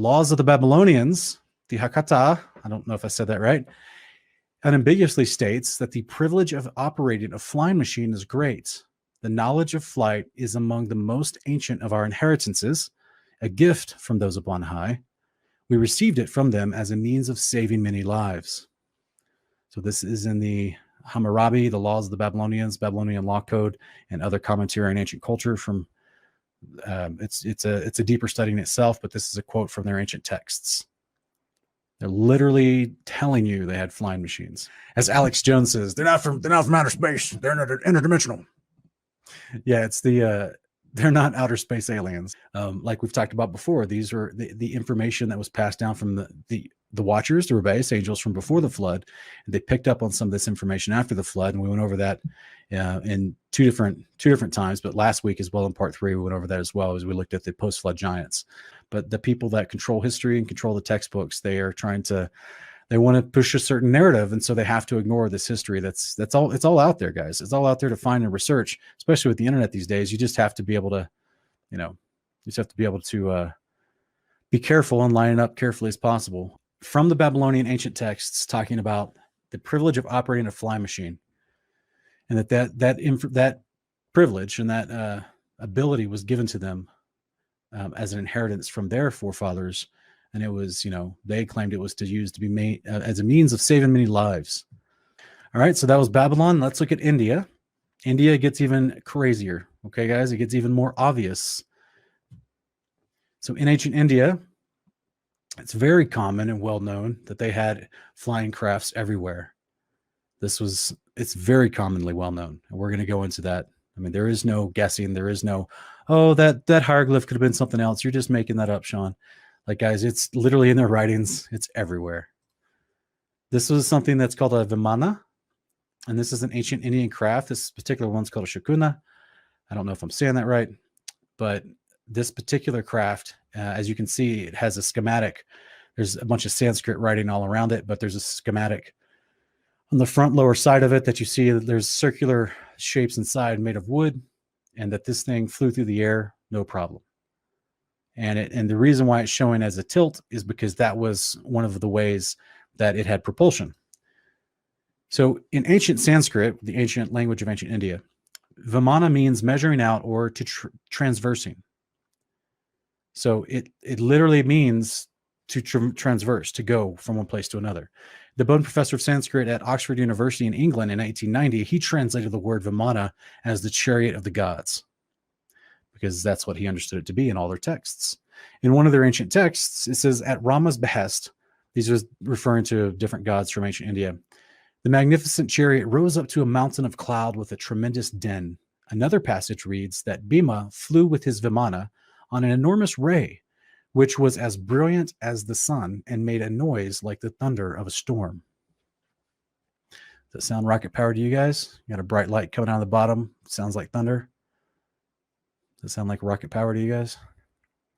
laws of the Babylonians, the Hakata, I don't know if I said that right, unambiguously states that the privilege of operating a flying machine is great. The knowledge of flight is among the most ancient of our inheritances, a gift from those up on high. We received it from them as a means of saving many lives. So this is in the Hammurabi, the laws of the Babylonians, Babylonian law code, and other commentary on ancient culture from it's a deeper study in itself, but this is a quote from their ancient texts. They're literally telling you they had flying machines. As Alex Jones says, they're not from outer space. They're interdimensional. Yeah, it's they're not outer space aliens. Like we've talked about before, these are the information that was passed down from the watchers, the rebellious angels from before the flood. And they picked up on some of this information after the flood, and we went over that in two different times. But last week as well, in part 3, we went over that as well as we looked at the post-flood giants. But the people that control history and control the textbooks, they want to push a certain narrative, and so they have to ignore this history. It's all out there, guys. It's all out there to find and research, especially with the internet these days. You just have to be able to, be careful and line it up carefully as possible. From the Babylonian ancient texts, talking about the privilege of operating a flying machine, and that privilege and that ability was given to them as an inheritance from their forefathers. And it was, they claimed it was to be made as a means of saving many lives. All right, so that was Babylon. Let's look at India. India gets even crazier. Okay, guys, it gets even more obvious. So in ancient India, it's very common and well known that they had flying crafts everywhere. It's very commonly well known. And we're going to go into that. I mean, there is no guessing. There is no, that hieroglyph could have been something else. You're just making that up, Sean. Like, guys, it's literally in their writings. It's everywhere. This was something that's called a Vimana, and this is an ancient Indian craft. This particular one's called a shakuna. I don't know if I'm saying that right, but this particular craft, as you can see, it has a schematic. There's a bunch of Sanskrit writing all around it, but there's a schematic on the front lower side of it that you see. There's circular shapes inside made of wood, and that this thing flew through the air, no problem. And the reason why it's showing as a tilt is because that was one of the ways that it had propulsion. So in ancient Sanskrit, the ancient language of ancient India, Vimana means measuring out or to transversing. So it literally means to transverse, to go from one place to another. The Bowden professor of Sanskrit at Oxford University in England in 1890, he translated the word Vimana as the chariot of the gods, because that's what he understood it to be in all their texts. In one of their ancient texts, it says, at Rama's behest, these are referring to different gods from ancient India, the magnificent chariot rose up to a mountain of cloud with a tremendous din. Another passage reads that Bhima flew with his Vimana on an enormous ray, which was as brilliant as the sun and made a noise like the thunder of a storm. Does that sound rocket powered to you guys? You got a bright light coming out of the bottom. Sounds like thunder. Does that sound like rocket power to you guys?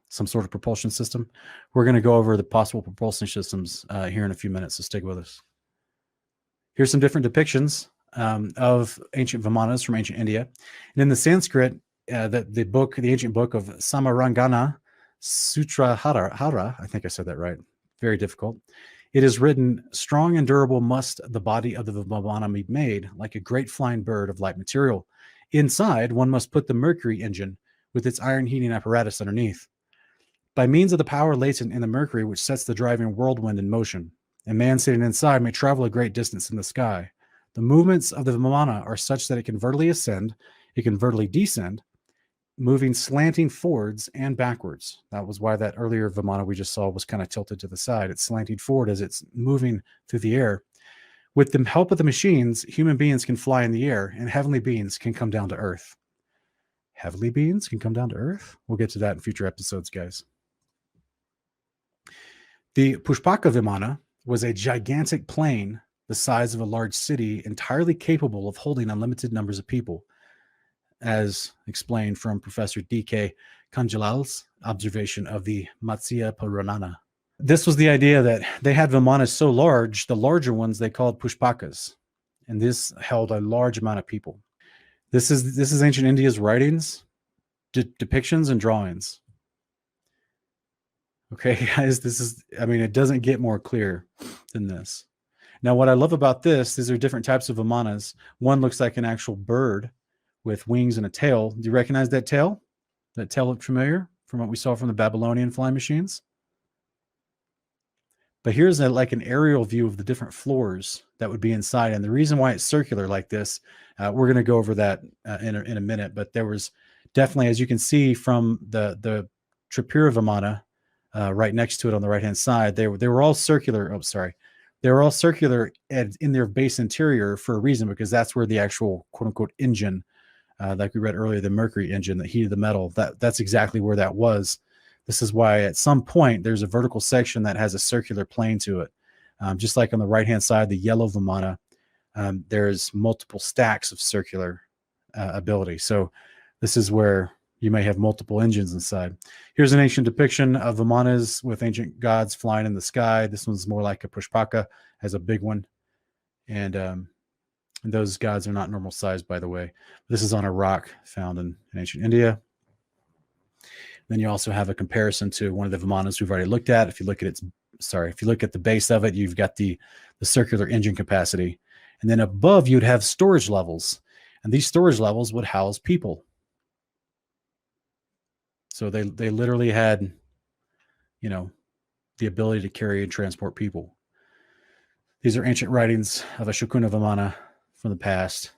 Some sort of propulsion system? We're going to go over the possible propulsion systems here in a few minutes, so stick with us. Here's some different depictions of ancient Vimanas from ancient India. And in the Sanskrit, the ancient book of Samarangana Sutrahara, I think I said that right, very difficult. It is written, strong and durable must the body of the Vimana be made, like a great flying bird of light material. Inside, one must put the mercury engine with its iron heating apparatus underneath. By means of the power latent in the mercury, which sets the driving whirlwind in motion, a man sitting inside may travel a great distance in the sky. The movements of the Vimana are such that it can vertically ascend, it can vertically descend, moving slanting forwards and backwards. That was why that earlier Vimana we just saw was kind of tilted to the side. It's slanting forward as it's moving through the air. With the help of the machines, human beings can fly in the air, and heavenly beings can come down to earth. Heavenly beings can come down to earth? We'll get to that in future episodes, guys. The Pushpaka Vimana was a gigantic plane the size of a large city, entirely capable of holding unlimited numbers of people, as explained from Professor D.K. Kanjilal's observation of the Matsya Purana. This was the idea that they had Vimanas so large, the larger ones they called Pushpakas, and this held a large amount of people. This is ancient India's writings, depictions, and drawings. Okay, guys, this is, I mean, it doesn't get more clear than this. Now, what I love about this, these are different types of Vimanas. One looks like an actual bird with wings and a tail. Do you recognize that tail? That tail look familiar from what we saw from the Babylonian flying machines? But here's like an aerial view of the different floors that would be inside. And the reason why it's circular like this, we're going to go over that in a minute. But there was definitely, as you can see from the Tripura Vimana right next to it on the right-hand side, they were all circular. Oh, sorry. They were all circular in their base interior for a reason, because that's where the actual quote-unquote engine, like we read earlier, the mercury engine that heated the metal, that's exactly where that was. This is why at some point there's a vertical section that has a circular plane to it. Just like on the right-hand side, the yellow Vimana, there's multiple stacks of circular ability. So this is where you may have multiple engines inside. Here's an ancient depiction of Vimanas with ancient gods flying in the sky. This one's more like a Pushpaka, has a big one. And those gods are not normal size, by the way. This is on a rock found in ancient India. Then you also have a comparison to one of the Vimanas we've already looked at. If you look at if you look at the base of it, you've got the circular engine capacity. And then above, you'd have storage levels. And these storage levels would house people. So they literally had, you know, the ability to carry and transport people. These are ancient writings of a Shukuna Vimana from the past.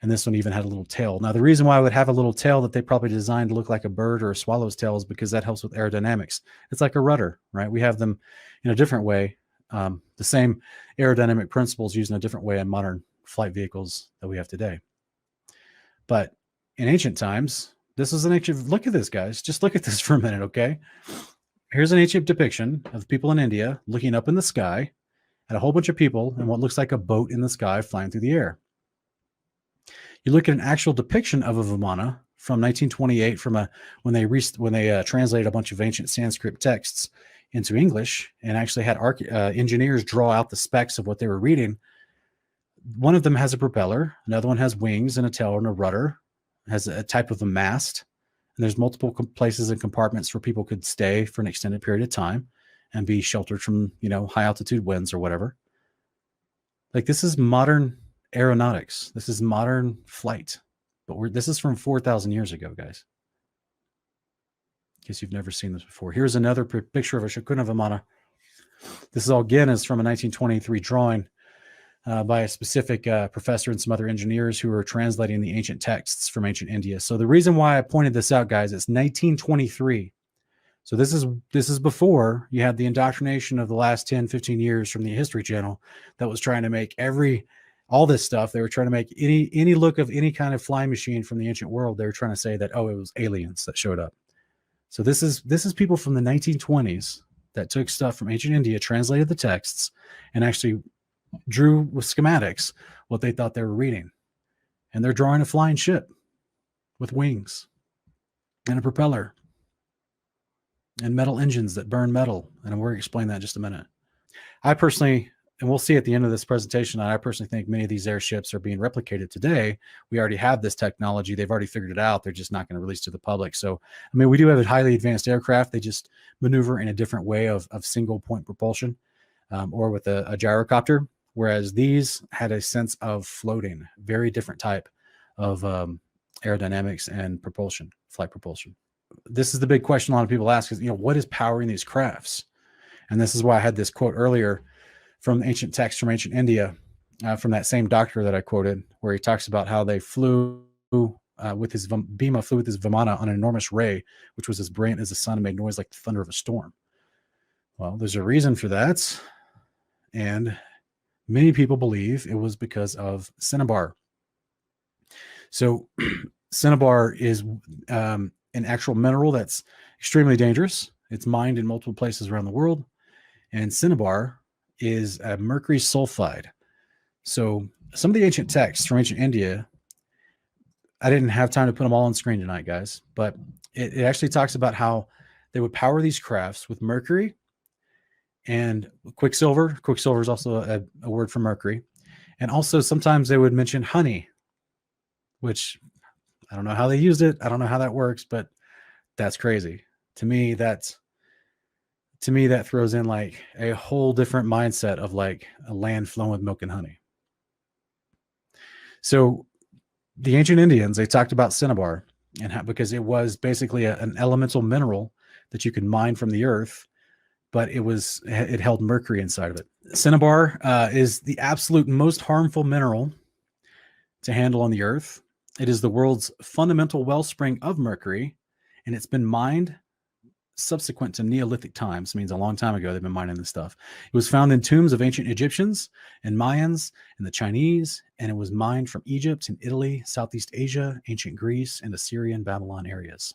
And this one even had a little tail. Now, the reason why I would have a little tail that they probably designed to look like a bird or a swallow's tail is because that helps with aerodynamics. It's like a rudder, right? We have them in a different way. The same aerodynamic principles used in a different way in modern flight vehicles that we have today. But in ancient times, this is an ancient, look at this, guys. Just look at this for a minute, okay? Here's an ancient depiction of people in India looking up in the sky at a whole bunch of people and what looks like a boat in the sky flying through the air. You look at an actual depiction of a Vimana from 1928, from when they translated a bunch of ancient Sanskrit texts into English and actually had engineers draw out the specs of what they were reading. One of them has a propeller, another one has wings and a tail and a rudder, has a type of a mast, and there's multiple places and compartments where people could stay for an extended period of time and be sheltered from, high altitude winds or whatever. Like, this is modern aeronautics. This is modern flight, but this is from 4,000 years ago, guys. In case you've never seen this before. Here's another picture of a Shukuna Vimana. This is all, again, is from a 1923 drawing by a specific professor and some other engineers who were translating the ancient texts from ancient India. So the reason why I pointed this out, guys, it's 1923. So this is before you had the indoctrination of the last 10, 15 years from the History Channel that was trying to make all this stuff. They were trying to make any look of any kind of flying machine from the ancient world. They were trying to say that, oh, it was aliens that showed up. So this is people from the 1920s that took stuff from ancient India, translated the texts, and actually drew with schematics what they thought they were reading. And they're drawing a flying ship with wings and a propeller and metal engines that burn metal. And we're going to explain that in just a minute. I personally, and we'll see at the end of this presentation, I personally think many of these airships are being replicated today. We already have this technology. They've already figured it out. They're just not going to release to the public. So, I mean, we do have a highly advanced aircraft. They just maneuver in a different way of single point propulsion or with a gyrocopter, whereas these had a sense of floating, very different type of aerodynamics and propulsion, flight propulsion. This is the big question a lot of people ask is, what is powering these crafts? And this is why I had this quote earlier from ancient texts from ancient India, from that same doctor that I quoted, where he talks about how they flew with his Bhima flew with his Vimana on an enormous ray, which was as brilliant as the sun and made noise like the thunder of a storm. Well, there's a reason for that. And many people believe it was because of cinnabar. So cinnabar is an actual mineral that's extremely dangerous. It's mined in multiple places around the world. And cinnabar is a mercury sulfide. So some of the ancient texts from ancient India, I didn't have time to put them all on screen tonight, guys, but it actually talks about how they would power these crafts with mercury and quicksilver. Quicksilver is also a word for mercury. And also sometimes they would mention honey, which I don't know how they used it. I don't know how that works, but that's crazy. To me, that's to me, that throws in like a whole different mindset of like a land flowing with milk and honey. So the ancient Indians, they talked about cinnabar, and how, because it was basically an elemental mineral that you could mine from the earth, but it held mercury inside of it. Cinnabar is the absolute most harmful mineral to handle on the earth. It is the world's fundamental wellspring of mercury, and it's been mined subsequent to Neolithic times. Means a long time ago they've been mining this stuff. It was found in tombs of ancient Egyptians and Mayans and the Chinese, and it was mined from Egypt and Italy, Southeast Asia, ancient Greece, and Assyria and Babylon areas.